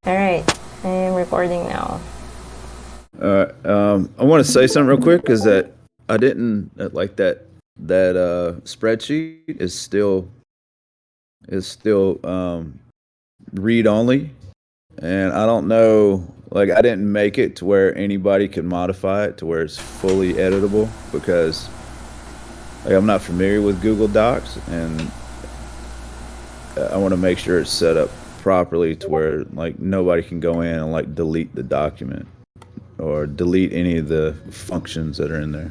All right, I'm recording now. I want to say something real quick because that I didn't like that spreadsheet is still read only, and I don't know. Like I didn't make it to where anybody can modify it to where it's fully editable because like, I'm not familiar with Google Docs, and I want to make sure it's set up properly to where like nobody can go in and like delete the document or delete any of the functions that are in there.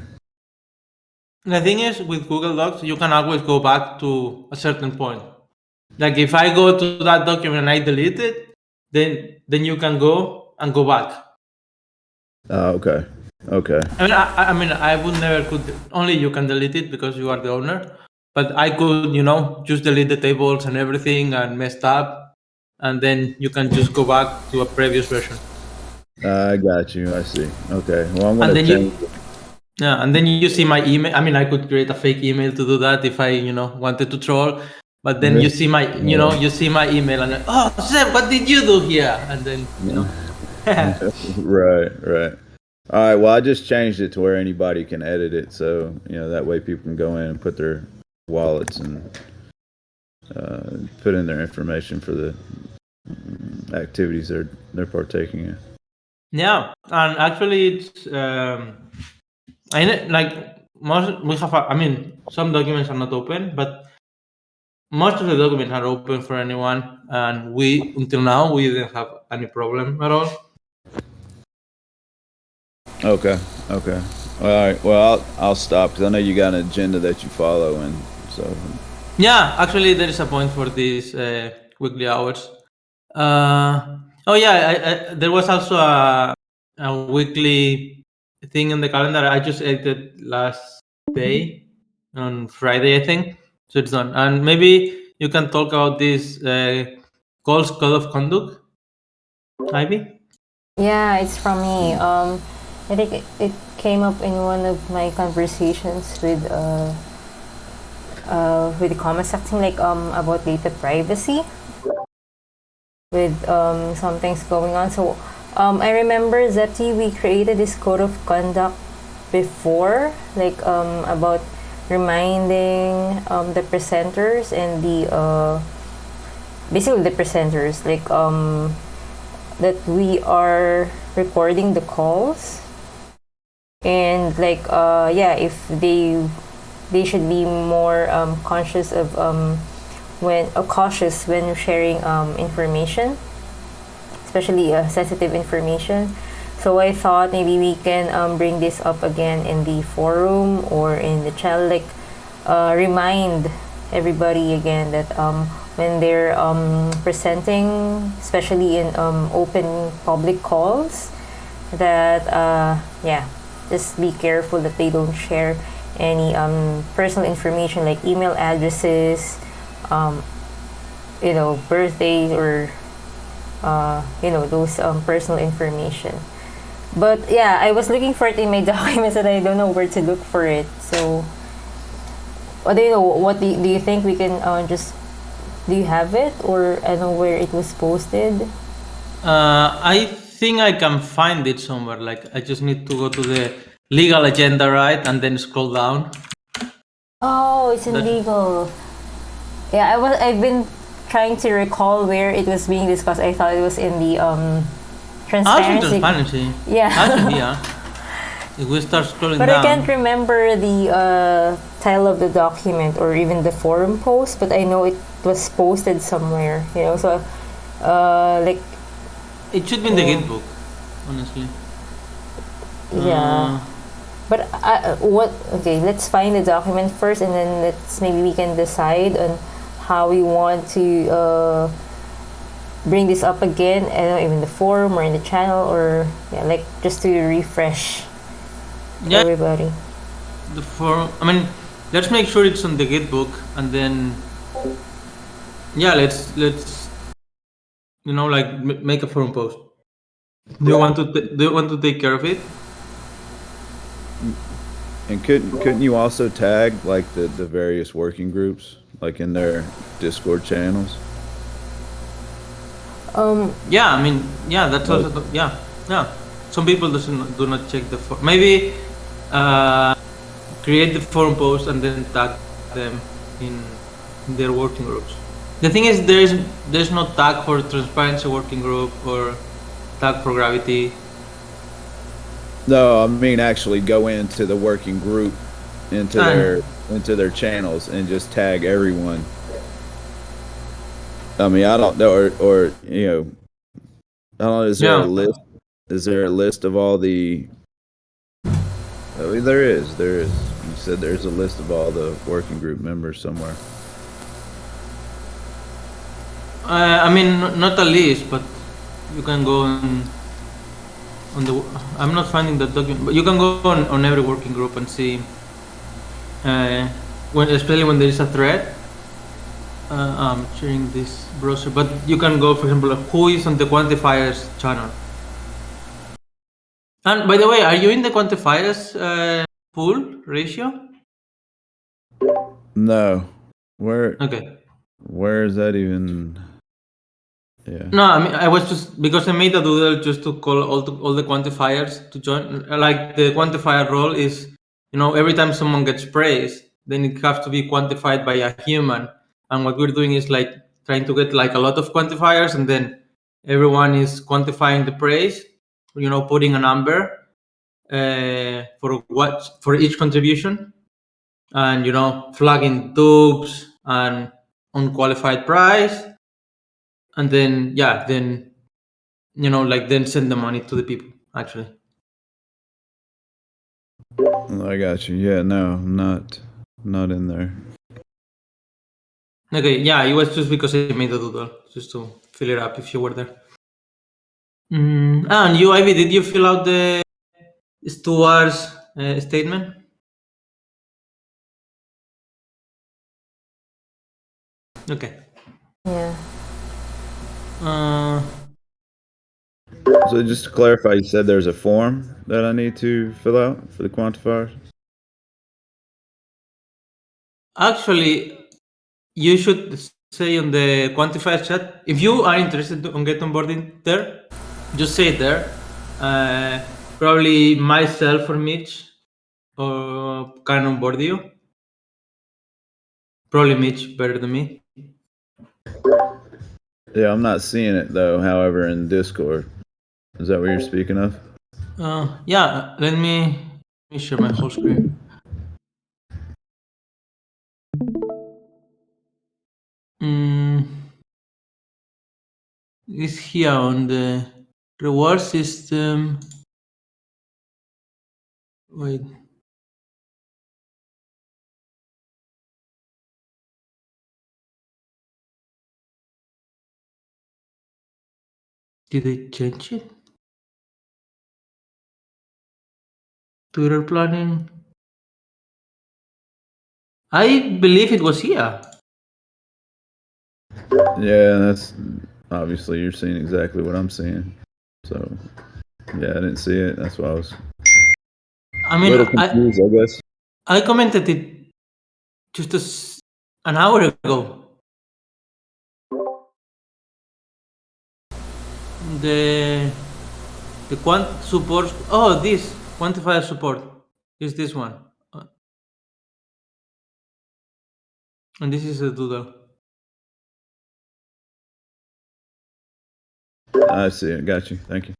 The thing is, with Google Docs, you can always go back to a certain point. Like if I go to that document and I delete it, then you can go and go back. Okay. Okay. I mean, I would never could. Only you can delete it because you are the owner. But I could, just delete the tables and everything and messed up, and then you can just go back to a previous version. I got you. I see. Okay. Well, I'm And gonna then change. Yeah, and then you see my email. I mean, I could create a fake email to do that if I, wanted to troll. But then you see my, you see my email and oh, Seb, what did you do here? And then, Right. Right. All right. Well, I just changed it to where anybody can edit it, so that way people can go in and put their wallets and put in their information for the activities they're partaking in. Yeah, and actually, it's like most we have. I mean, some documents are not open, but most of the documents are open for anyone, and we until now we didn't have any problem at all. Okay. Okay. All right. Well, I'll stop because I know you got an agenda that you follow, and so. Yeah, actually, there is a point for these weekly hours. Oh yeah, there was also a weekly thing in the calendar. I just edited last day on Friday, I think. So it's done. And maybe you can talk about this calls code of conduct, Ivy. Yeah, it's from me. I think it came up in one of my conversations with the comment section, like about data privacy, with some things going on. So I remember Zeti, we created this code of conduct before, like about reminding the presenters and the basically the presenters, like that we are recording the calls, and like if they should be more conscious of cautious when sharing information, especially sensitive information. So I thought maybe we can bring this up again in the forum or in the channel, like remind everybody again that when they're presenting, especially in open public calls, that just be careful that they don't share any personal information like email addresses, birthdays, or those personal information. But yeah, I was looking for it in my documents and I don't know where to look for it. So, what do you know? What do you think we can just? Do you have it, or I know where it was posted? I think I can find it somewhere. Like I just need to go to the legal agenda, right, and then scroll down. Oh, it's in legal. Yeah, I've been trying to recall where it was being discussed. I thought it was in the transparency. Yeah. Actually, yeah. If we start scrolling but down. I can't remember the title of the document or even the forum post, but I know it was posted somewhere. So like. It should be in the Gitbook, honestly. Yeah. But okay, let's find the document first, and then maybe we can decide on how we want to bring this up again. I don't know, even the forum or in the channel, or like just to refresh everybody. The forum. I mean, let's make sure it's on the Gitbook, and then let's make a forum post. Do you want to take care of it? And couldn't you also tag like the various working groups like in their Discord channels? Yeah, I mean, yeah, that's also yeah, yeah. Some people do not check the form. Maybe create the forum post and then tag them in their working groups. The thing is, there's no tag for transparency working group or tag for gravity. No, I mean actually go into the working group, into their channels, and just tag everyone. I mean, I don't know, or you know, I don't know. Is there a list? Is there a list of all the? Oh, there is. There is. You said there's a list of all the working group members somewhere. I mean, not a list, but you can go on the. I'm not finding the document, but you can go on every working group and see. Especially when there is a thread. I'm sharing this browser, but you can go, for example, who is on the quantifiers channel. And by the way, are you in the quantifiers pool ratio? No. Where? Okay. Where is that even? Yeah. No, I mean, I was just because I made a doodle just to call all the quantifiers to join. Like the quantifier role is, every time someone gets praised, then it has to be quantified by a human. And what we're doing is like trying to get like a lot of quantifiers, and then everyone is quantifying the praise. Putting a number for each contribution, and flagging dupes and unqualified price, and then then send the money to the people actually. I got you. Yeah, no, not in there. Okay, yeah, it was just because I made a doodle just to fill it up if you were there. And you, Ivy, did you fill out the stewards statement? Okay. Yeah. So just to clarify, you said there's a form that I need to fill out for the quantifiers? Actually, you should say on the quantifier chat, if you are interested on get onboarding there, just say it there. Probably myself or Mitch can onboard you. Probably Mitch better than me. Yeah, I'm not seeing it though, however, in Discord. Is that what you're speaking of? Yeah, let me share my whole screen. It's here on the reward system. Wait. Did they change it? Twitter planning. I believe it was here. Yeah, that's obviously you're seeing exactly what I'm seeing. So yeah, I didn't see it. That's why I was I mean, a little confused, I guess. I commented it just an hour ago. The quant support. Oh, this quantifier support is this one, and this is a doodle. I see it. Got you. Thank you.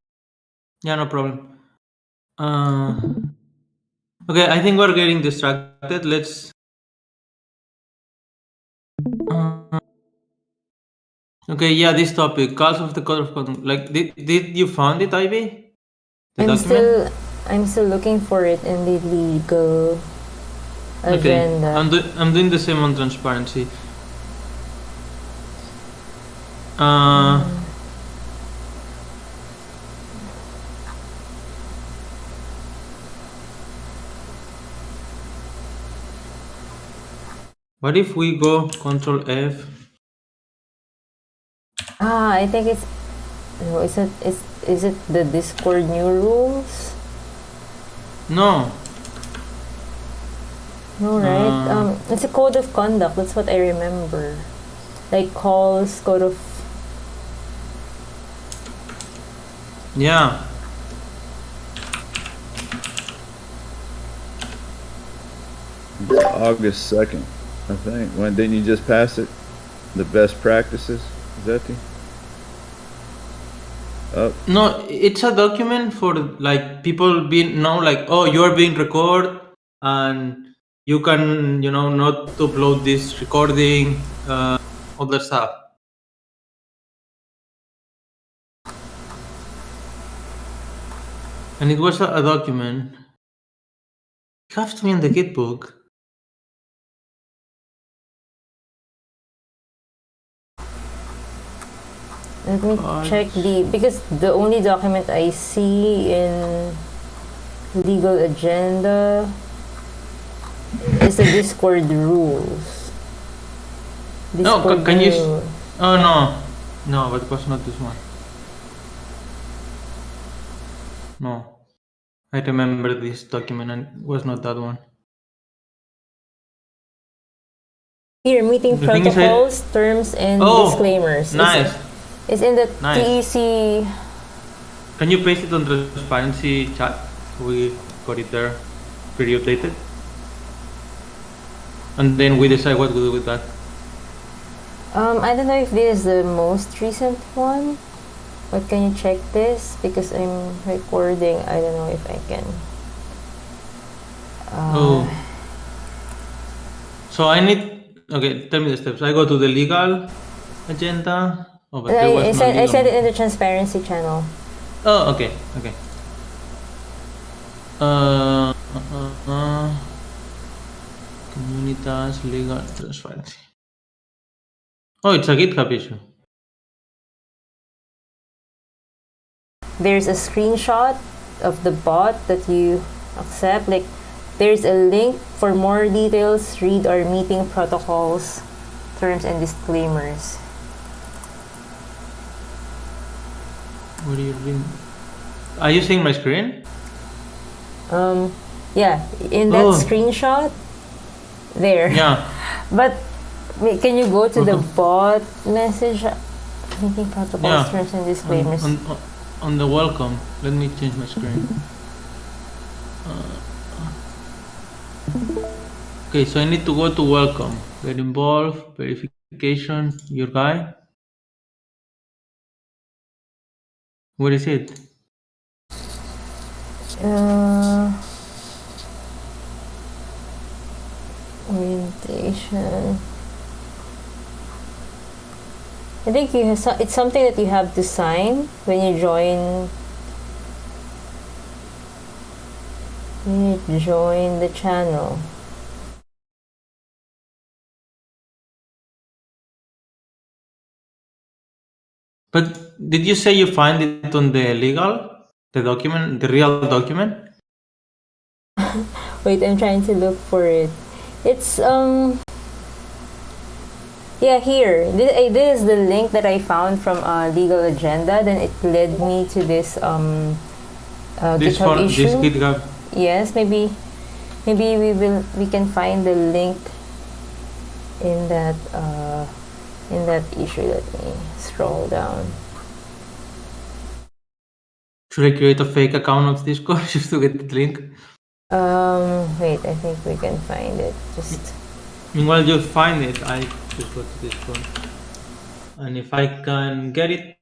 Yeah, no problem. Okay, I think we're getting distracted. Let's. Okay, yeah, this topic, calls of the code of conduct. Like, did you find it, Ivy? The document? I'm still looking for it in the legal agenda. Okay, I'm doing the same on transparency. What if we go Control F? I think it's. No, is it the Discord new rules? No. No, right? It's a code of conduct. That's what I remember. Like calls, code of. Yeah. It's August 2nd, I think. When didn't you just pass it? The best practices? Is that the? Oh, No, it's a document for like people being now like, oh, you're being recorded and you can, not upload this recording, all that stuff. And it was a document. It has to be in the Git book. Let me check because the only document I see in legal agenda is the Discord rules. No, Discord can you? rules. Oh no, but it was not this one. No, I remember this document and it was not that one. Here, meeting The thing is, protocols, terms, and disclaimers. Nice. It's in the Nice. TEC. Can you paste it on transparency chat? We got it there, pretty updated. And then we decide what to do with that. I don't know if this is the most recent one, but can you check this? Because I'm recording. I don't know if I can. So I need. Okay, tell me the steps. I go to the legal agenda. Oh, but there was no I legal. said it in the transparency channel. Oh, okay. Comunitas legal transparency. Oh, it's a GitHub issue. There's a screenshot of the bot that you accept. Like, there's a link for more details. Read our meeting protocols, terms, and disclaimers. What do you reading? Are you seeing my screen? Yeah, in that screenshot, there. Yeah. But wait, can you go to the bot message? Meeting protocols, terms, and disclaimers. On the welcome, let me change my screen. Okay, so I need to go to welcome. Get involved, verification, your guy. Where is it? Orientation. I think it's something that you have to sign when you join. When you join the channel. But did you say you find it on the document, the real document? Wait, I'm trying to look for it. It's yeah, here. This is the link that I found from Legal Agenda. Then it led me to this GitHub issue. This GitHub. Yes, maybe we can find the link in that issue. Let me scroll down. Should I create a fake account of Discord just to get the link? Wait, I think we can find it. Just Meanwhile, you find it. I just go to Discord, and if I can get it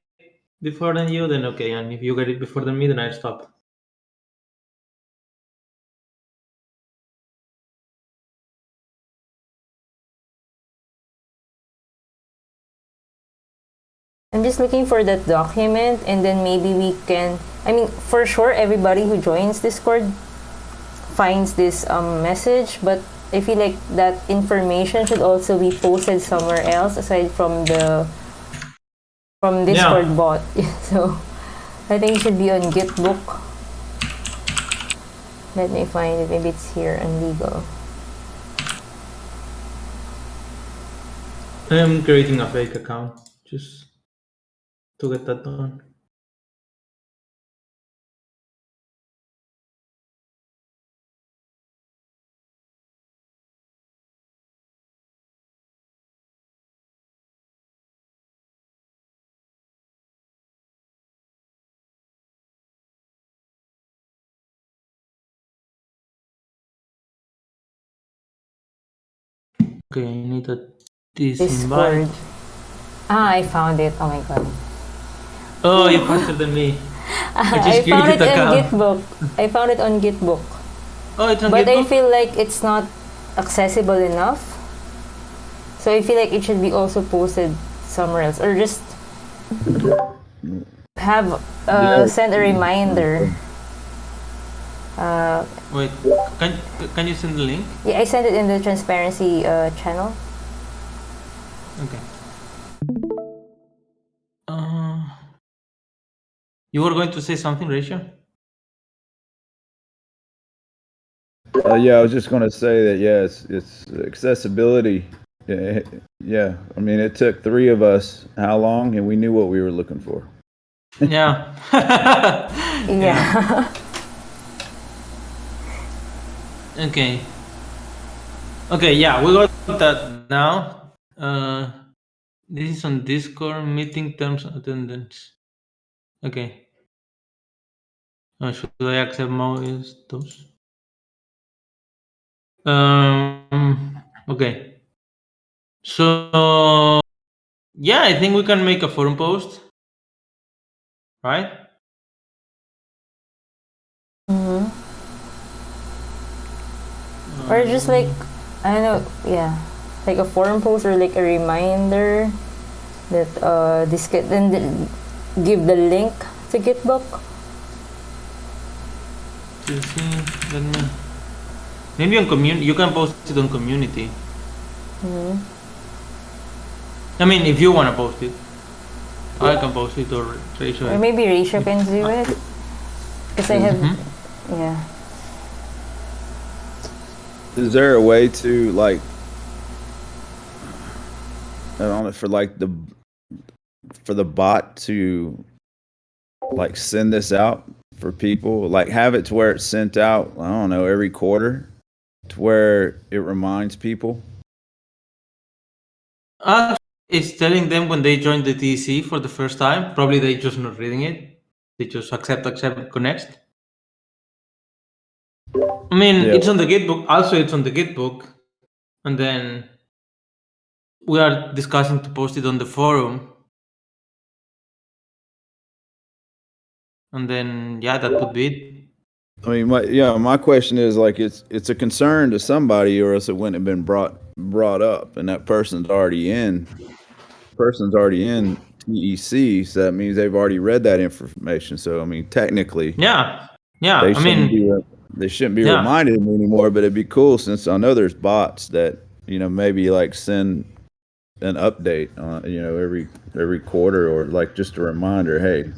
before than you, then okay. And if you get it before than me, then I stop. I'm just looking for that document, and then maybe we can. I mean, for sure, everybody who joins Discord finds this message, but I feel like that information should also be posted somewhere else aside from Discord bot. So I think it should be on Gitbook. Let me find it. Maybe it's here on legal. I am creating a fake account just to get that done. Okay, I need this Discord. invite. I found it. Oh my god. Oh, you faster than me. I just I found it created in account. Gitbook. I found it on Gitbook. Oh, it's on But I Gitbook? feel like it's not accessible enough. So I feel like it should be also posted somewhere else. Or just have send a reminder. Wait, can you send the link? Yeah, I sent it in the transparency channel. Okay. You were going to say something, Rachel? Yeah, I was just going to say that. Yes, it's accessibility. Yeah, I mean, it took 3 of us how long, and we knew what we were looking for. Yeah. Yeah. Okay. Okay, yeah, we got that now. This is on Discord, meeting terms attendance. Okay. Should I accept most those? Okay. So, yeah, I think we can make a forum post, right? Or just like, I don't know, yeah. Like a forum post or like a reminder that then give the link to Gitbook. Let me. Maybe on community. You can post it on community. I mean, if you want to post it, I can post it or Rachel. Or maybe Rachel can do it. Because I have, yeah. Is there a way to, like, I don't know, for the bot to, like, send this out for people, like have it to where it's sent out, I don't know, every quarter, to where it reminds people? It's telling them when they join the TC for the first time. Probably they just not reading it. They just accept, connect. I mean, Yeah. it's on the Gitbook. Also, it's on the Gitbook, and then we are discussing to post it on the forum. And then, yeah, that could be it. I mean, my question is, like, it's a concern to somebody, or else it wouldn't have been brought up, and that person's already in TEC, so that means they've already read that information. So I mean, technically, Yeah. they shouldn't be reminded anymore. But it'd be cool, since I know there's bots that, maybe like send an update on, every quarter, or like just a reminder, hey,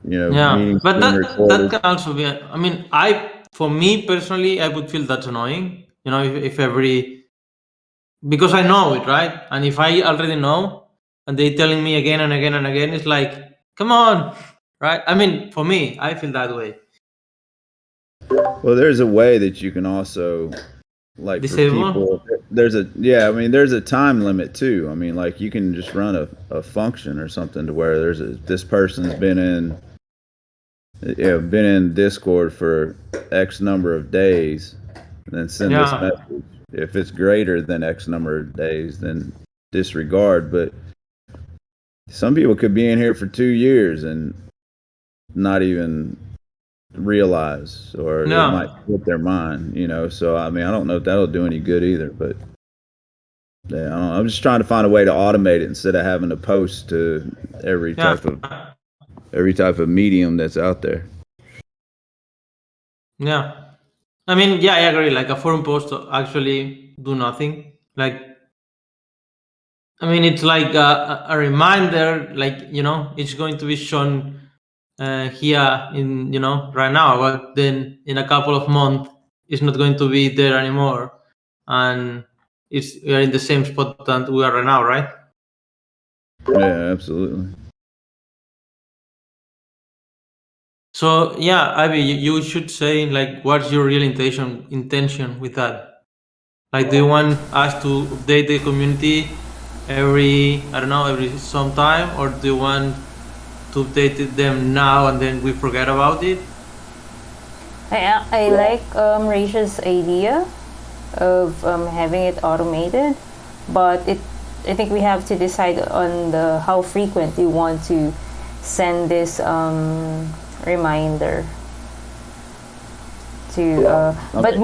meetings But being that recorded. can also be. I mean, for me personally, I would feel that's annoying. If because I know it, right? And if I already know, and they telling me again and again and again, it's like, come on, right? I mean, for me, I feel that way. Well, there's a way that you can also, like, Disable? for people, there's a time limit too. I mean, like, you can just run a function or something to where this person's been in Discord for X number of days, and then send this message. If it's greater than X number of days, then disregard. But some people could be in here for 2 years and not even realize, or it might slip their mind, so I mean, I don't know if that'll do any good either, but yeah, I don't know. I'm just trying to find a way to automate it instead of having to post to every type of medium that's out there. Yeah. I mean, yeah, I agree. Like a forum post actually do nothing. Like, I mean, it's like a reminder, like, it's going to be shown here in, right now, but then in a couple of months, it's not going to be there anymore. And we are in the same spot that we are right now, right? Yeah, absolutely. So yeah, Abby, you should say, like, what's your real intention with that? Like, do you want us to update the community every some time, or do you want to update them now and then we forget about it? I like Rachel's idea, of having it automated, but I think we have to decide on the how frequent we want to send this reminder to. But Okay.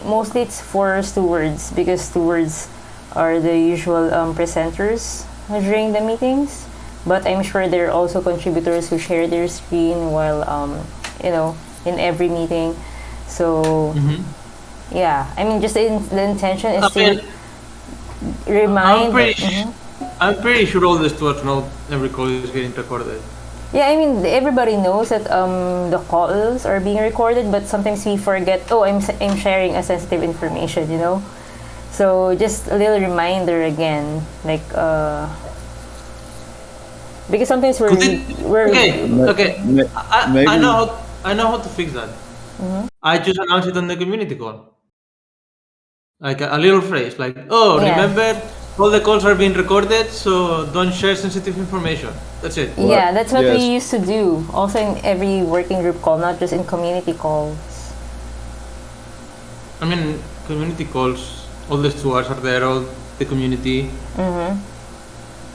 mostly it's for stewards, because stewards are the usual presenters during the meetings. But I'm sure there are also contributors who share their screen while in every meeting. So yeah, I mean, just the intention is I mean, to remind. I'm pretty sure all the stewards know every call is getting recorded. Yeah, I mean, everybody knows that the calls are being recorded, but sometimes we forget. Oh, I'm sharing a sensitive information, So just a little reminder again, like because sometimes we're Could it, we're okay. Maybe. I know how to fix that. I just announce it on the community call. Like a little phrase, like, "Oh, yeah. remember, all the calls are being recorded, so don't share sensitive information." That's it. Yeah, that's what we Yes. used to do. Also in every working group call, not just in community calls. I mean, community calls, all the stewards are there, all the community.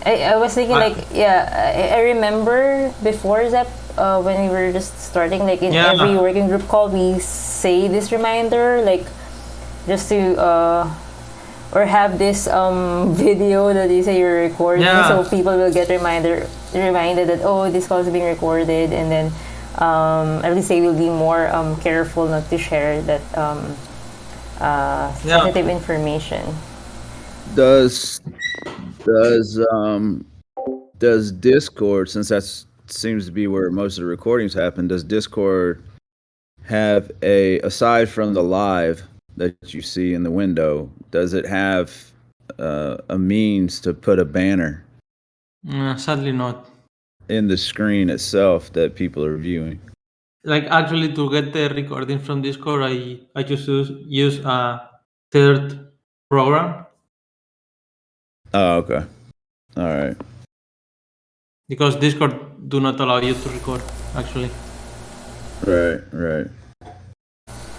I was thinking I remember before that when we were just starting, like in Yeah. every working group call, we say this reminder, like just to or have this video that you say you're recording, Yeah. so people will get reminded that, oh, this call is being recorded, and then at least they will be more careful not to share that sensitive information. Does does Discord, since that seems to be where most of the recordings happen, does Discord have aside from the live that you see in the window, does it have a means to put a banner Sadly not. in the screen itself that people are viewing? Like actually, to get the recording from Discord, I just use a third program Oh, okay. All right. because Discord do not allow you to record. Actually, Right.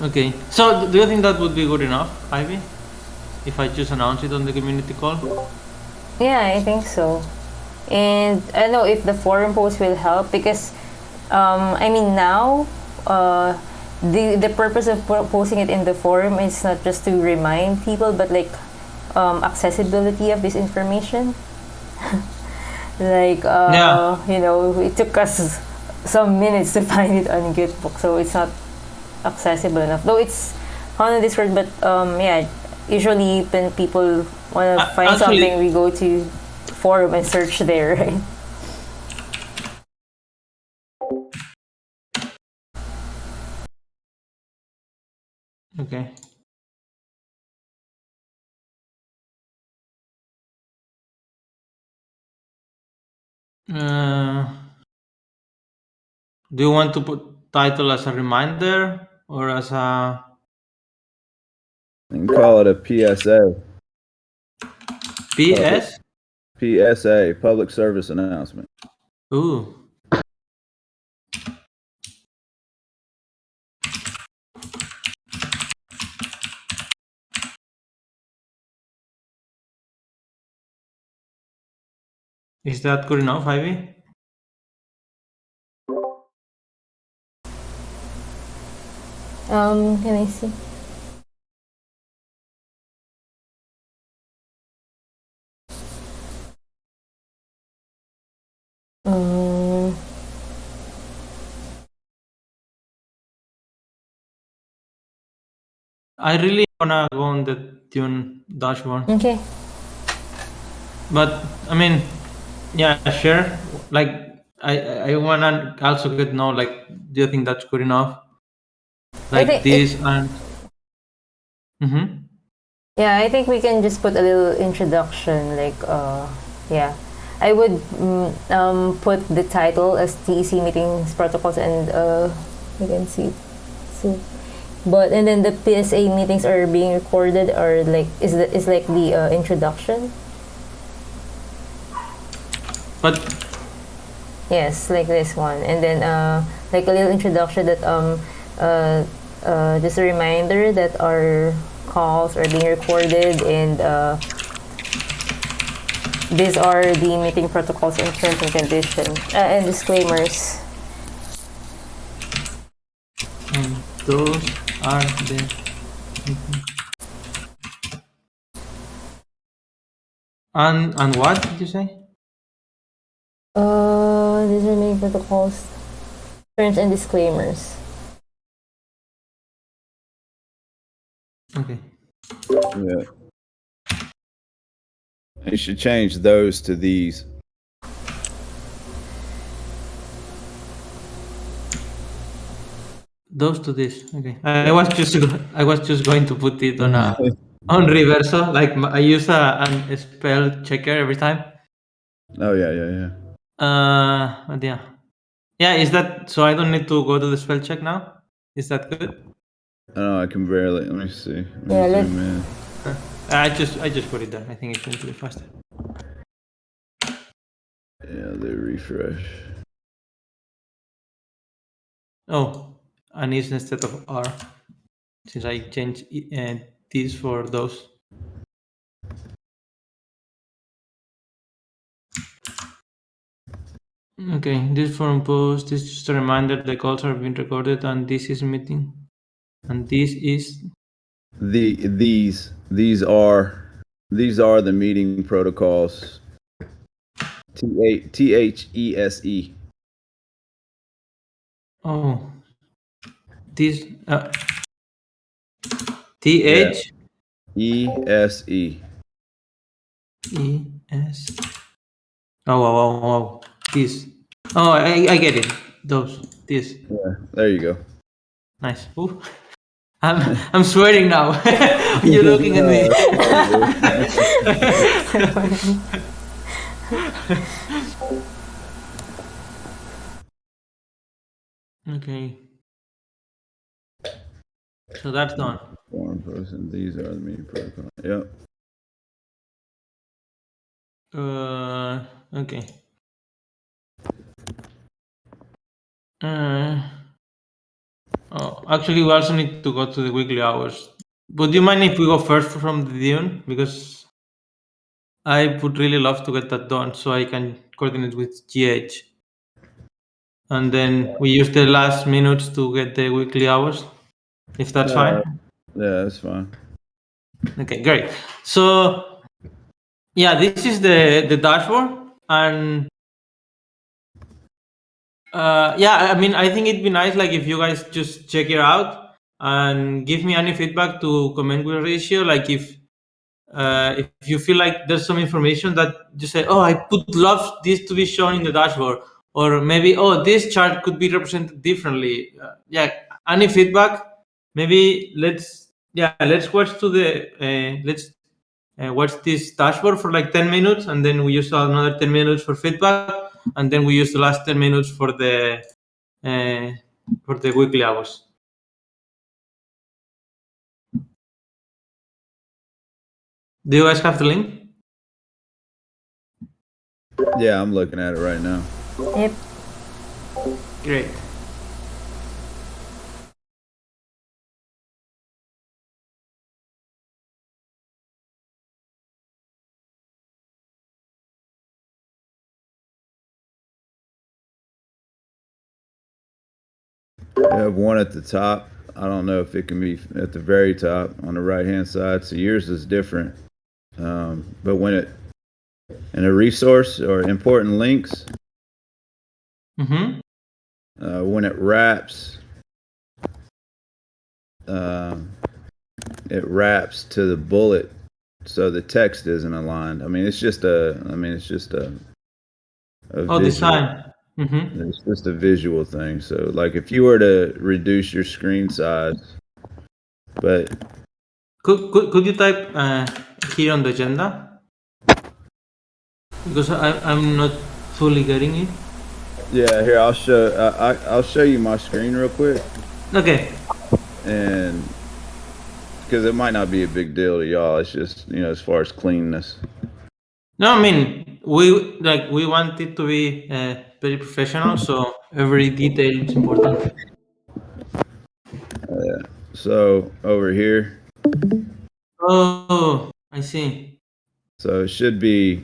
okay. So, do you think that would be good enough, Ivy? If I just announce it on the community call? Yeah, I think so. And I don't know if the forum post will help, because I mean, now the purpose of posting it in the forum is not just to remind people, but like accessibility of this information. Like Yeah. it took us some minutes to find it on Gitbook, so it's not accessible enough. Though it's on Discord, but yeah, usually when people want to find Actually- something, we go to forum and search there, right? Okay. Do you want to put title as a reminder or as a You can call it a PSA. PS? PSA, public service announcement. Ooh. Is that good enough, Ivy? Can I see? I really wanna go on the Dune dashboard. Okay. But I mean, yeah, sure. Like I wanna also get know, like, do you think that's good enough? Like think this and Yeah, I think we can just put a little introduction, like yeah. I would put the title as TEC meetings protocols, and you can see. So, and then the PSA meetings are being recorded, or like is like the introduction. but Yes, like this one, and then like a little introduction that just a reminder that our calls are being recorded, and these are the meeting protocols and terms and conditions and disclaimers. And those are the. And what did you say? These are meeting protocols, terms and disclaimers. Okay. Yeah. You should change those to these. Those to this. Okay. I was just going to put it on reverso. Like I use a spell checker every time. Oh yeah. But yeah. Yeah, is that so? I don't need to go to the spell check now. Is that good? Oh, I can barely. Let me see. Yeah, Let me zoom in. I just put it there. I think it's going to be faster. Yeah, they refresh. Oh, and is instead of R, since I changed this for those. Okay, this forum post is just a reminder the calls are being recorded, and this is meeting, and this is These are the meeting protocols. THESE. oh this TH ESE. ES. Oh wow. This. Oh, I get it. Those. This. Yeah, there you go. Nice. Ooh. I'm sweating now. You're looking at me. Okay. So that's done. Forum person. These are the meeting protocols. Yep. Okay. Actually, we also need to go to the weekly hours. Would you mind if we go first from the Dune? Because I would really love to get that done so I can coordinate with GH. And then we use the last minutes to get the weekly hours, if that's fine. Yeah, that's fine. Okay, great. So, yeah, this is the dashboard. And yeah, I mean, I think it'd be nice, like, if you guys just check it out and give me any feedback to comment with ratio. Like, if you feel like there's some information that you say, oh, I would love this to be shown in the dashboard, or maybe, oh, this chart could be represented differently. Yeah, any feedback? Maybe let's watch to the let's watch this dashboard for like 10 minutes, and then we use another 10 minutes for feedback, and then we use the last 10 minutes for the weekly hours. Do you guys have the link? Yeah, I'm looking at it right now. Yep. Great. You have one at the top. I don't know if it can be at the very top on the right hand side. So yours is different. But when it in a resource or important links, Mm-hmm. when it wraps to the bullet, so the text isn't aligned. I mean, it's just a visual. Design. Mm-hmm. It's just a visual thing. So, like, if you were to reduce your screen size, but Could you type here on the agenda? Because I'm not fully getting it. yeah, here I'll show you my screen real quick, Okay. and because it might not be a big deal to y'all. It's just as far as cleanness. No, I mean we want it to be very professional, so every detail is important. So over here, Oh, I see. So it should be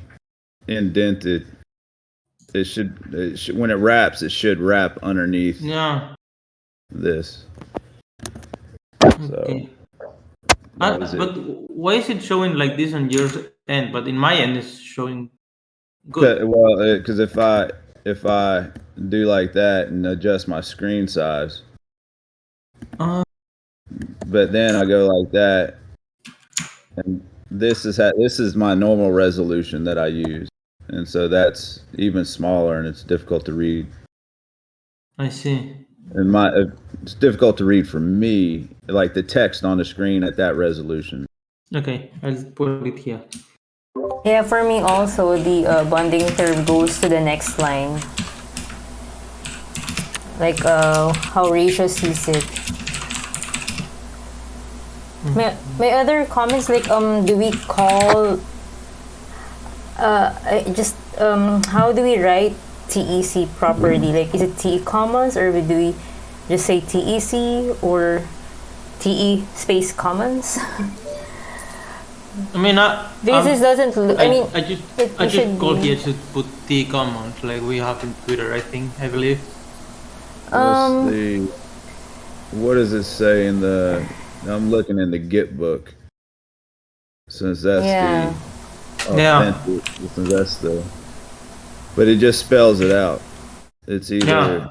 indented. It should when it wraps, it should wrap underneath Yeah. this. So Okay. that was But it. why is it showing like this on your end, but in my end it's showing good? Well, because if I do like that and adjust my screen size, Uh, but then I go like that, and this is my normal resolution that I use, and so that's even smaller, and it's difficult to read. I see. And it's difficult to read for me, like the text on the screen at that resolution. Okay, I'll put it here. Yeah, for me also, the bonding curve goes to the next line. Like how Rachel sees it. My other comments, like do we call how do we write TEC properly? Like, is it TE Commons, or do we just say TEC or TE space Commons? I mean, Because this doesn't look. I mean, I just it I just should call be- here to put T commons like we have in Twitter. I believe. What does it say in the? I'm looking in the Git book, since that's Yeah. the Yeah. authentic. Since that's the, but it just spells it out. It's either Yeah.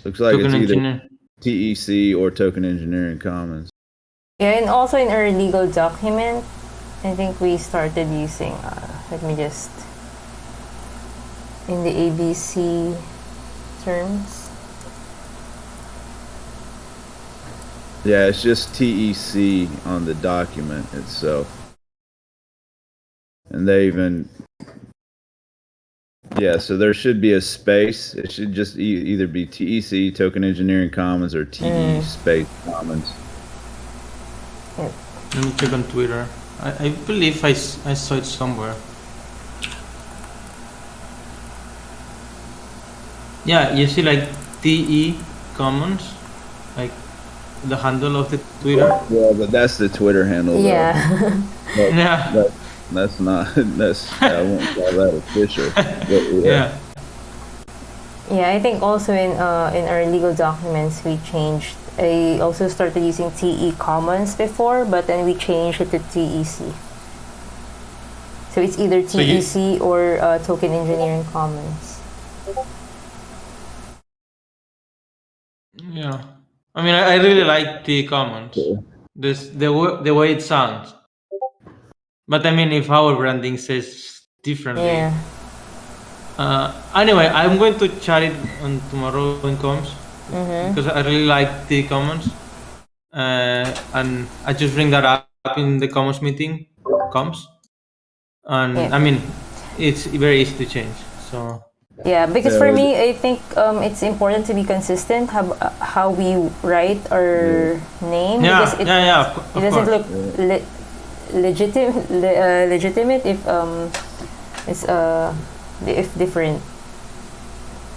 looks like Token it's either engineer. TEC or Token Engineering Commons. Yeah, and also in our legal document, I think we started using. Let me just in the ABC terms. Yeah, it's just TEC on the document itself. And they even, yeah, so there should be a space. It should just either be TEC, Token Engineering Commons, or TE space Commons. Let me check on Twitter. I believe I saw it somewhere. Yeah, you see like TE commons, like the handle of the Twitter. Yeah, but that's the Twitter handle. Yeah. Yeah. That's not, I won't call that official. But Yeah. Yeah, I think also in our legal documents we changed. I also started using TE Commons before, but then we changed it to TEC. So it's either So you- TEC or Token Engineering Commons. Yeah. I mean, I really like T commons. The way it sounds. But I mean, if our branding says differently. Yeah. Anyway, I'm going to chat it on tomorrow in comms because I really like the commons, and I just bring that up in the commons meeting, comms, and Yeah. I mean, it's very easy to change. So Yeah, because Yeah, for was me, I think it's important to be consistent how we write our name. yeah, Because yeah, it doesn't look legitimate if it's if different.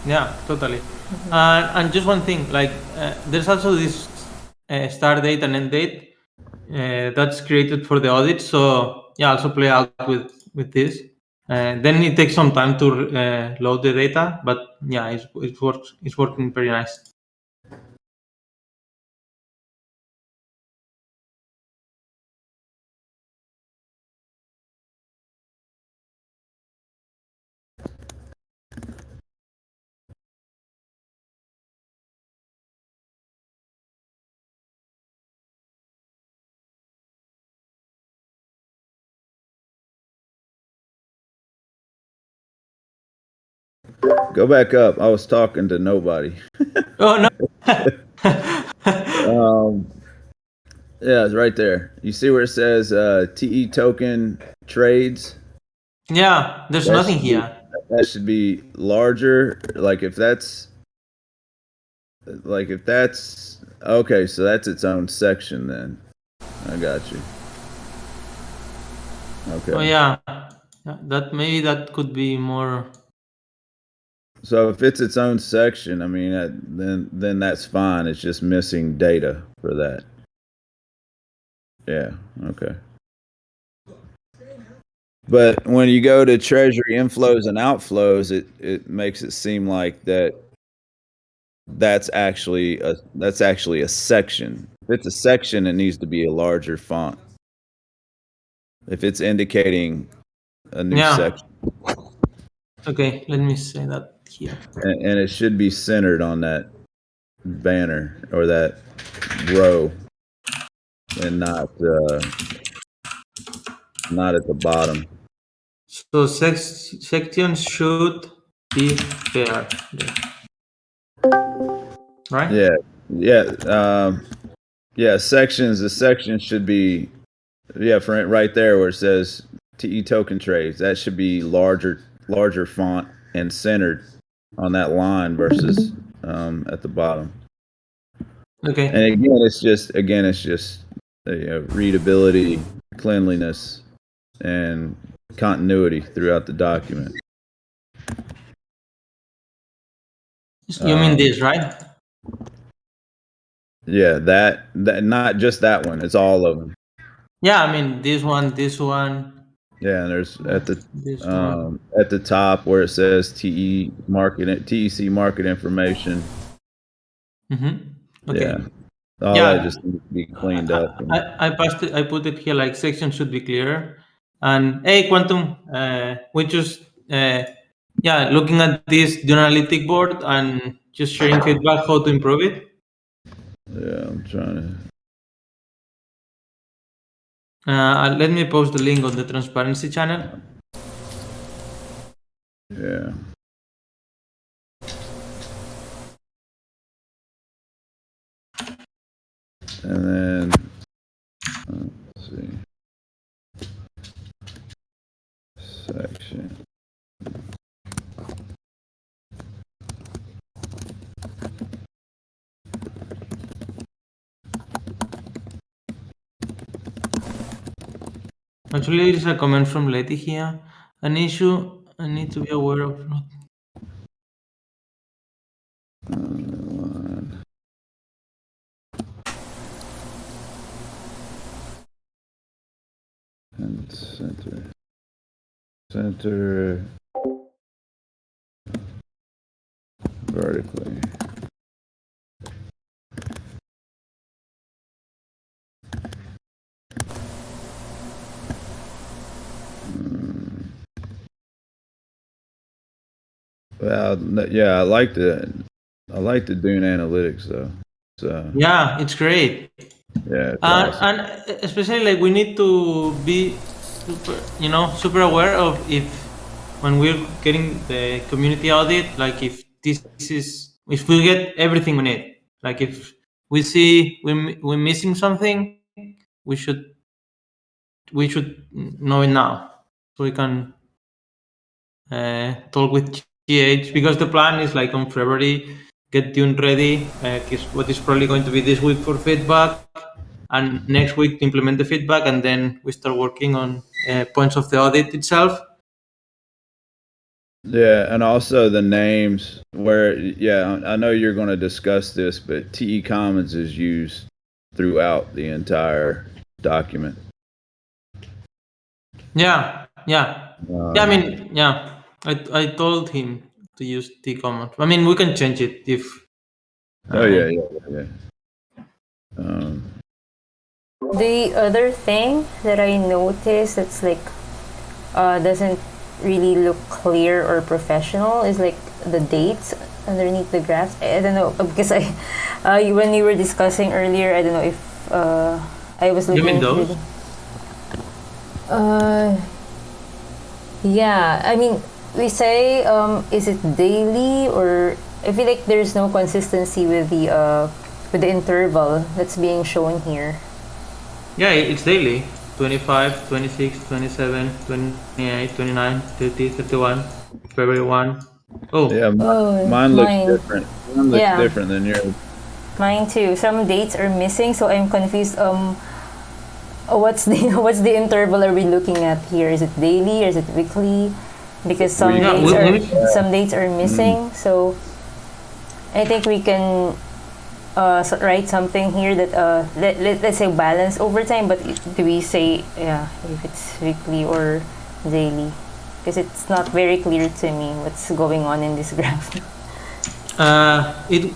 yeah, totally. And just one thing, like there's also this start date and end date that's created for the audit. So yeah, also play out with this. Then it takes some time to load the data, but yeah, it works. It's working very nice. Go back up. I was talking to nobody. Oh no! Yeah, it's right there. You see where it says TE token trades? Yeah, there's That nothing should be- here. That should be larger. Like if that's okay, so that's its own section then. I got you. Okay. Oh yeah, that maybe that could be more. So if it's its own section, I mean, then that's fine. It's just missing data for that. Yeah. Okay. But when you go to treasury inflows and outflows, it makes it seem like that's actually a section. If it's a section, it needs to be a larger font. If it's indicating a new section, Okay, let me say that here. and it should be centered on that banner or that row, and not at the bottom. So sections should be there. Right? Yeah. Sections. The section should be for right there where it says TE token trades. That should be larger font and centered on that line versus at the bottom. Okay. And again, it's just readability, cleanliness, and continuity throughout the document. You mean this, right? Yeah, that not just that one. It's all of them. Yeah, I mean this one. Yeah, and there's at This one. at the top where it says TEC market information. Mm-hmm. Okay. Yeah, all that just needs to be cleaned up. I put it here like section should be clearer. And hey, Quantum, we just looking at this Dune analytic board and just sharing feedback how to improve it. Yeah, I'm trying to. Let me post the link on the transparency channel. Yeah. And then let's see. Section. Actually, there is a comment from Letty here. An issue I need to be aware of. And center vertically. Well, yeah, I like the Dune analytics though. So Yeah, it's great. yeah, it's awesome. And especially like we need to be super aware of if when we're getting the community audit, like if we get everything on it, like if we see we're missing something, we should know it now so we can talk with GH, because the plan is like on February get Dune ready, what is probably going to be this week for feedback, and next week to implement the feedback, and then we start working on points of the audit itself. Yeah, and also the names where, I know you're going to discuss this, but TE Commons is used throughout the entire document. Yeah. I mean, I told him to use T Commons. I mean, we can change it if. Yeah. The other thing that I noticed that's like doesn't really look clear or professional is like the dates underneath the graphs. I don't know because when we were discussing earlier, I don't know if I was looking. You mean those? Yeah, I mean, we say is it daily, or I feel like there's no consistency with the interval that's being shown here. Yeah, it's daily. 25, 26, 27, 28, 29, 30, 31, February 1. Oh. Yeah, mine looks different. Mine looks different than yours. Mine too. Some dates are missing, so I'm confused. What's the interval are we looking at here? Is it daily or is it weekly? Because some dates are missing. So I think we can write something here that let's say balance over time. But do we say if it's weekly or daily, because it's not very clear to me what's going on in this graph. Wait,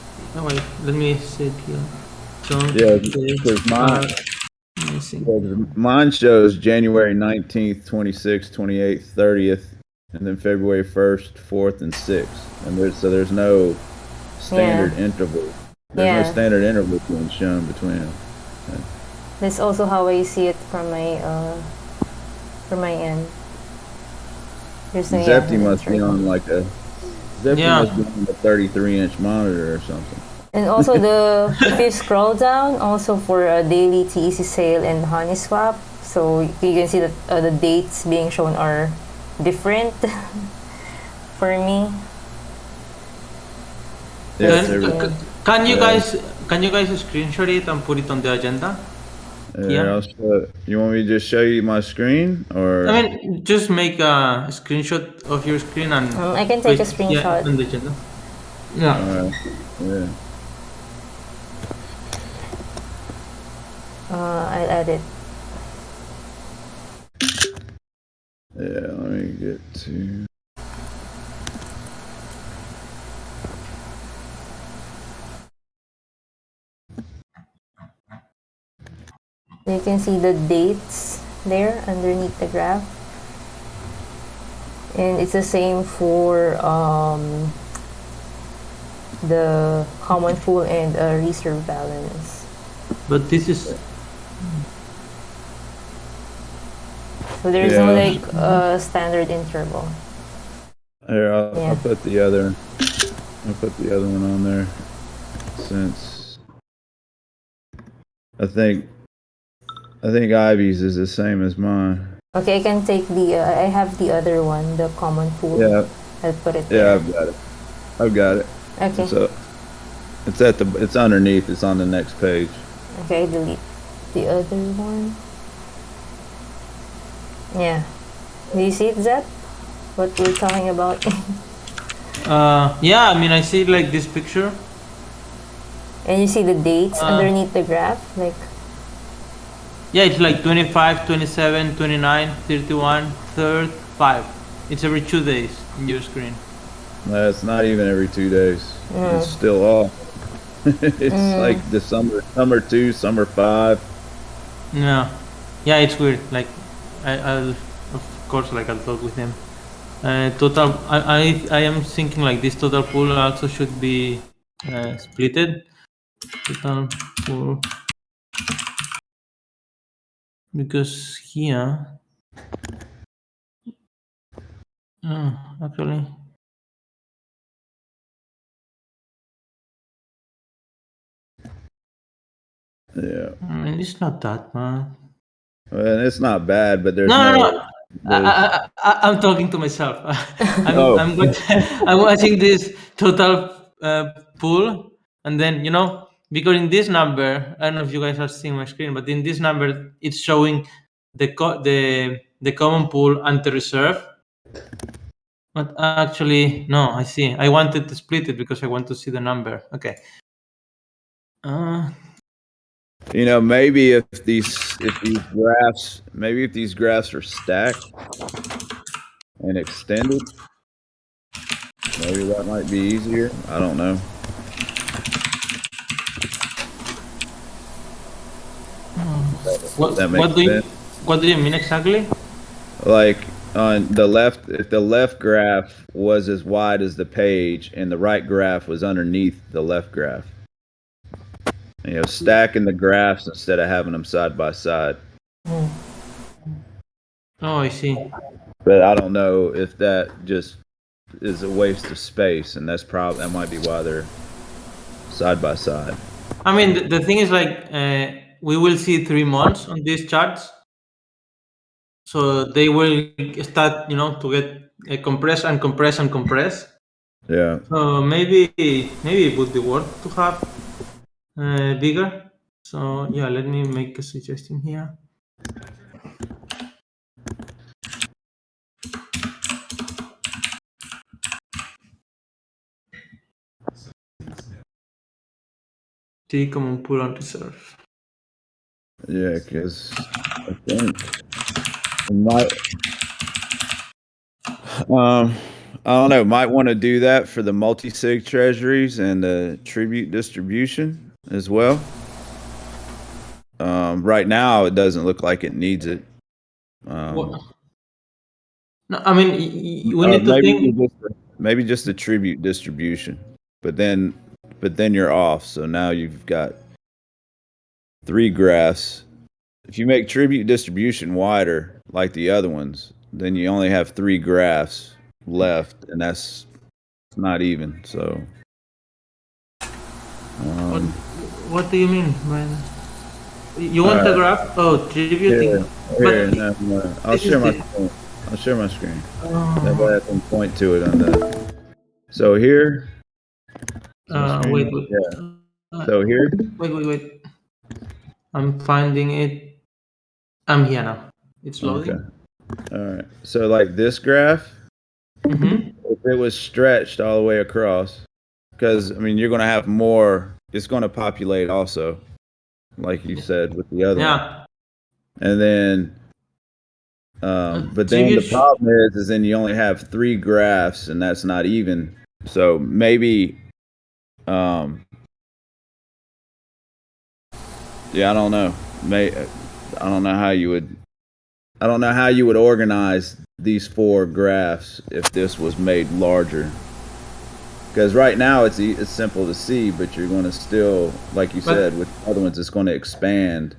let me see it here. Yeah, because mine shows January 19th, 26th, 28th, 30th, and then February 1st, 4th, and 6th. And there's no standard interval. There's no standard interval being shown between them. That's also how I see it from my end. There's no Zepti must be on like a 33-inch monitor or something. And also if you scroll down, also for a daily TEC sale and honey swap, so you can see that the dates being shown are different for me. Can you guys screenshot it and put it on the agenda? Yeah. You want me to just show you my screen, or? I mean, just make a screenshot of your screen and I can take a screenshot. On the agenda. Yeah. All right. Yeah. I'll add it. Yeah, let me get to. You can see the dates there underneath the graph. And it's the same for the common pool and reserve balance. But this is... So there's no like standard interval. Here, I'll put the other one on there, since I think Ivy's is the same as mine. Okay, I can take I have the other one, the common pool. Yeah. I'll put it there. Yeah, I've got it. Okay. So it's underneath. It's on the next page. Okay, delete the other one. Yeah. Do you see it, Zep? What we're talking about? Yeah, I mean, I see like this picture. And you see the dates underneath the graph? Like. Yeah, it's like 25, 27, 29, 31, 3rd, 5. It's every 2 days in your screen. It's not even every 2 days. It's still off. It's like the summer 2, summer 5. Yeah, it's weird. Like, I'll of course, like, I'll talk with him. Total, I am thinking like this total pool also should be splitted. Total pool, because here, actually. Yeah. I mean, it's not that bad. Well, it's not bad, but there's No. I'm talking to myself. I'm watching this total pool, and then because in this number, I don't know if you guys are seeing my screen, but in this number it's showing the common pool and the reserve. But actually, no, I see. I wanted to split it because I want to see the number. Okay. Maybe if these graphs are stacked and extended, maybe that might be easier. I don't know. What do you mean exactly? Like on the left, if the left graph was as wide as the page and the right graph was underneath the left graph. Stacking the graphs instead of having them side by side. Oh, I see. But I don't know if that just is a waste of space, and that might be why they're side by side. I mean, the thing is, like, we will see 3 months on these charts, so they will start, to get compress and compress and compress. Yeah. So maybe it would be worth to have bigger. So yeah, let me make a suggestion here. T common pool and reserve. Yeah, because I think I don't know. Might want to do that for the multi-sig treasuries and the tribute distribution as well. Right now, it doesn't look like it needs it. No, I mean, we need to think. Maybe just the tribute distribution, but then you're off. So now you've got 3 graphs. If you make tribute distribution wider like the other ones, then you only have 3 graphs left, and that's not even. So, What do you mean, man? You want the graph? Oh, tributing. No. I'll share my screen. I'll share my screen. That way I can point to it on the. So here. Wait. Yeah. So here. Wait. I'm finding it. I'm here now. It's loading. Okay. All right. So like this graph, if it was stretched all the way across, because I mean you're going to have more. It's going to populate also, like you said with the other one. And then, but then the problem is then you only have 3 graphs, and that's not even. So maybe, yeah, I don't know. I don't know how you would. I don't know how you would organize these 4 graphs if this was made larger. Because right now it's simple to see, but you're going to still, like you said, with other ones, it's going to expand.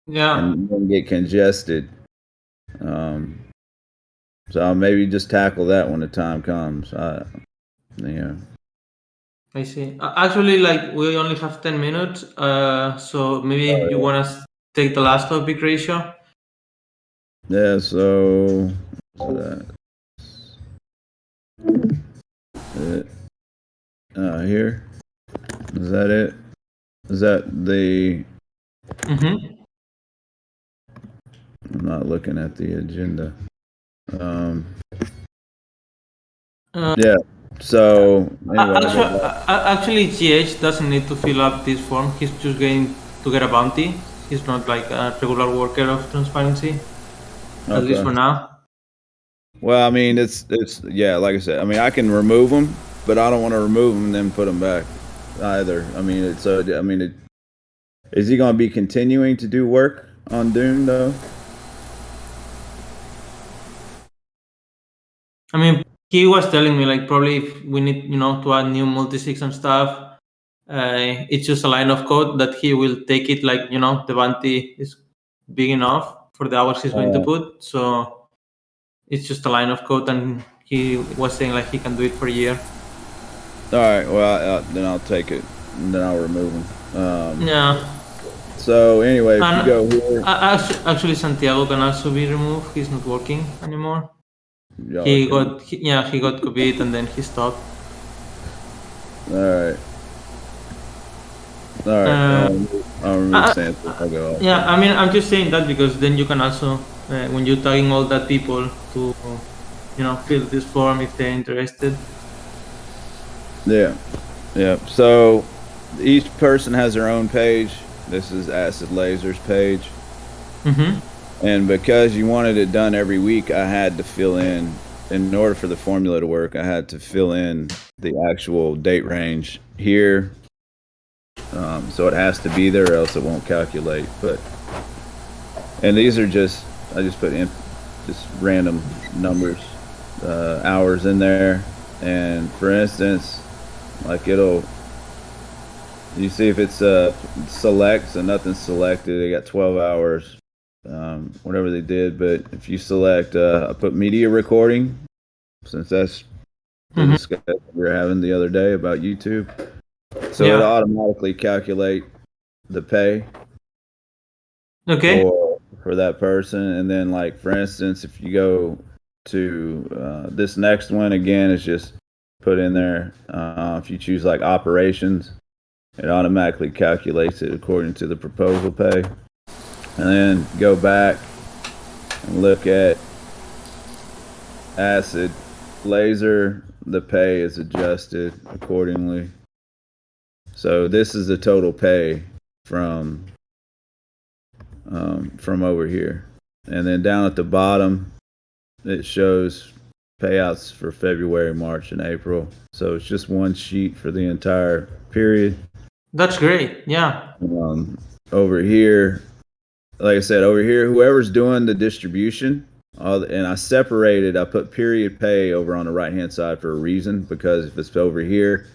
Yeah. And then get congested. So maybe just tackle that when the time comes. Yeah. I see. Actually, like we only have 10 minutes, so maybe you want to take the last topic ratio. Yeah. So here is that it? Is that the? I'm not looking at the agenda. Yeah. So anyway, actually, GH doesn't need to fill up this form. He's just going to get a bounty. He's not like a regular worker of transparency. At least for now. Well, I mean, it's yeah. Like I said, I mean, I can remove them, but I don't want to remove them and then put them back either. I mean, is he going to be continuing to do work on Dune though? I mean, he was telling me like probably if we need to add new multi-sigs and stuff, it's just a line of code that he will take it like the bounty is big enough for the hours he's going to put. So it's just a line of code, and he was saying like he can do it for a year. All right. Well, then I'll take it, and then I'll remove them. Yeah. So anyway, if you go here, actually Santiago can also be removed. He's not working anymore. He got COVID and then he stopped. All right. I'll remove Santiago. I'll go off. Yeah, I mean, I'm just saying that because then you can also, when you're tagging all that people to, fill this form if they're interested. Yeah. So each person has their own page. This is Acid Laser's page. And because you wanted it done every week, I had to fill in order for the formula to work, I had to fill in the actual date range here. So it has to be there or else it won't calculate. And these are I just put in just random numbers, hours in there. And for instance, like you see if it's select, so nothing's selected, they got 12 hours. Whatever they did, but if you select, I put media recording, since that's the discussion we were having the other day about YouTube. So it automatically calculate the pay for that person. And then, like, for instance, if you go to this next one, again, it's just put in there. If you choose like operations, it automatically calculates it according to the proposal pay. And then go back and look at Acid Laser. The pay is adjusted accordingly. So this is the total pay from over here. And then down at the bottom, it shows payouts for February, March, and April. So it's just one sheet for the entire period. That's great. Yeah. Over here, like I said, over here, whoever's doing the distribution, and I separated, I put period pay over on the right-hand side for a reason, because if it's over here,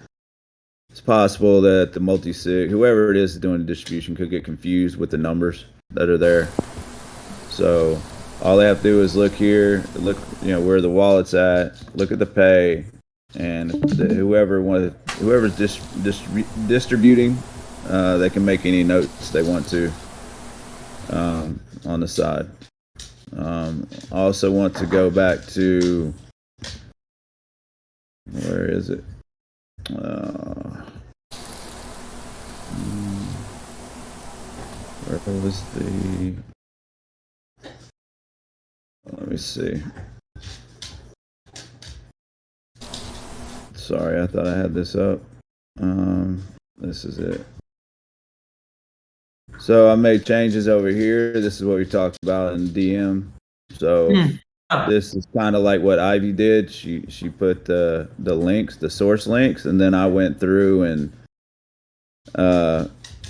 it's possible that the multi-sig, whoever it is doing the distribution, could get confused with the numbers that are there. So all they have to do is look here, look, where the wallet's at, look at the pay, and whoever's distributing, they can make any notes they want to on the side. I also want to go back to, where is it? Where was the? Let me see. Sorry, I thought I had this up. This is it. So I made changes over here. This is what we talked about in DM. So this is kind of like what Ivy did. She put the links, the source links, and then I went through and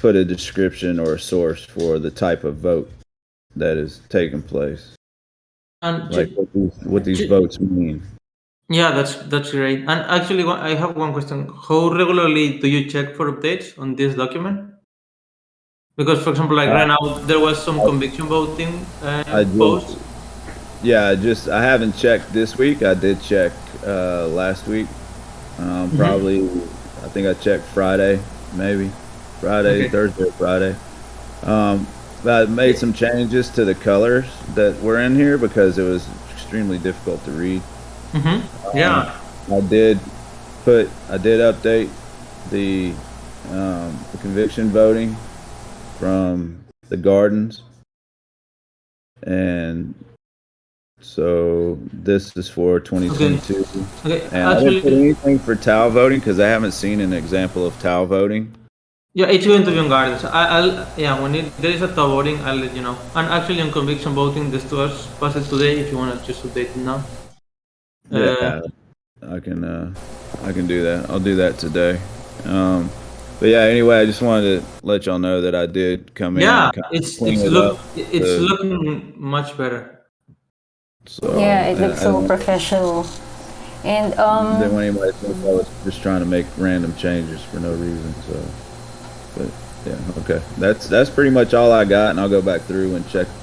put a description or a source for the type of vote that is taking place. And like what these votes mean. Yeah, that's great. And actually, I have one question. How regularly do you check for updates on this document? Because, for example, like right now, there was some conviction voting posts. Yeah, I haven't checked this week. I did check last week. Probably, I think I checked Friday, maybe. Friday, Thursday, Friday. But I made some changes to the colors that were in here because it was extremely difficult to read. Yeah. I did update the conviction voting from the gardens, and so this is for 2022. Okay. And I didn't put anything for Tau voting because I haven't seen an example of Tau voting. Yeah, it's going to be on gardens. When there is a Tau voting, I'll let you know. And actually, on conviction voting, this was passed today. If you want to just update it now. Yeah, I can do that. I'll do that today. But yeah, anyway, I just wanted to let y'all know that I did come in. Yeah, and it's looking much better. So, yeah, it looks so professional. And then when anybody thinks I was just trying to make random changes for no reason. So, but yeah, okay, that's pretty much all I got, and I'll go back through and check check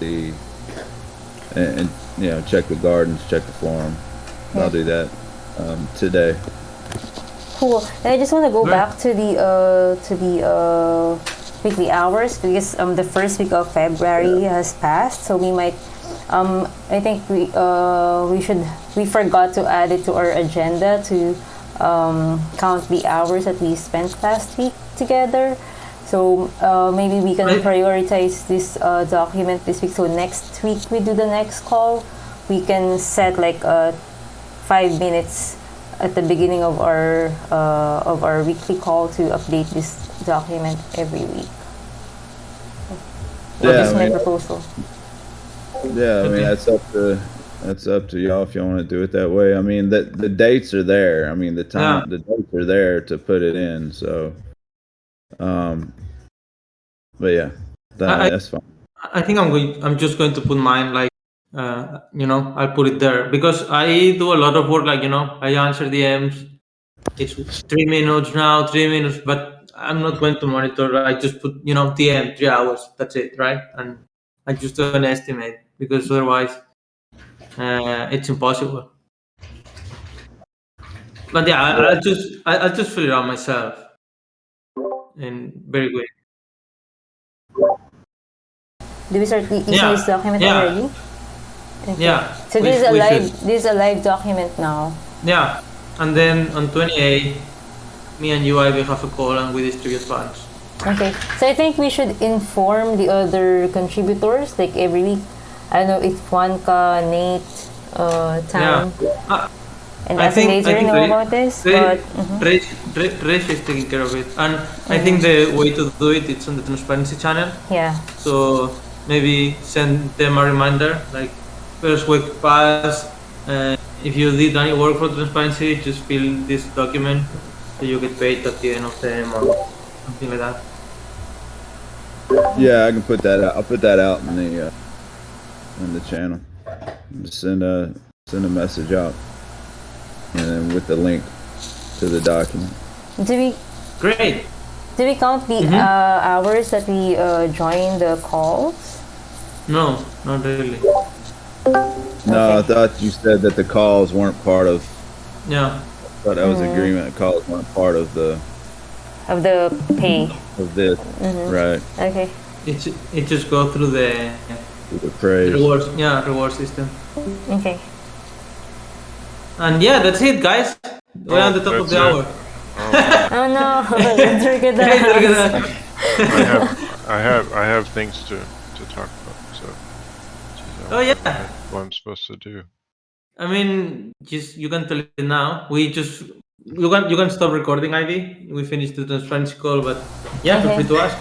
the gardens, check the forum. Yeah. I'll do that today. Cool. And I just want to go back to the weekly hours because the first week of February has passed, so we might. I think we forgot to add it to our agenda to count the hours that we spent last week together. So maybe we can prioritize this document this week. So next week we do the next call. We can set like 5 minutes at the beginning of our weekly call to update this document every week. That's my proposal. Yeah, I mean that's up to y'all if y'all want to do it that way. I mean the dates are there. I mean the dates are there to put it in. So, but yeah, that's fine. I think I'm just going to put mine like. I'll put it there because I do a lot of work. Like I answer DMs. It's 3 minutes now, 3 minutes, but I'm not going to monitor. I just put DM 3 hours. That's it, right? And I just do an estimate because otherwise it's impossible. But yeah, I'll just fill it out myself, and very good. Do we start using this document already? Okay. Yeah. So this is a live document now. Yeah, and then on 28, me and you, Ivy, have a call and we distribute funds. Okay, so I think we should inform the other contributors like every week. I don't know if Juanca, Nate, Tam, and Laser know about this. Resh is taking care of it, and I think the way to do it's on the Transparency channel. Yeah. So maybe send them a reminder like first week pass if you did any work for transparency, just fill this document so you get paid at the end of the month, something like that. Yeah, I can put that out. I'll put that out in the channel. Just send a message out, and then with the link to the document. Great. Do we count the hours that we join the calls? No, not really. No, I thought you said that the calls weren't part of. Yeah. I thought that was agreement. Calls weren't part of the pay. of this, right? Okay. It just go through the praise. rewards. Yeah, reward system. Okay. And yeah, that's it, guys. We're on the top of the hour. Oh no! Let's look at that. I have things to talk about. So. Oh yeah. What I'm supposed to do. I mean, just you can tell it now. You can stop recording, Ivy. We finished the transparency call, but yeah, feel free to ask.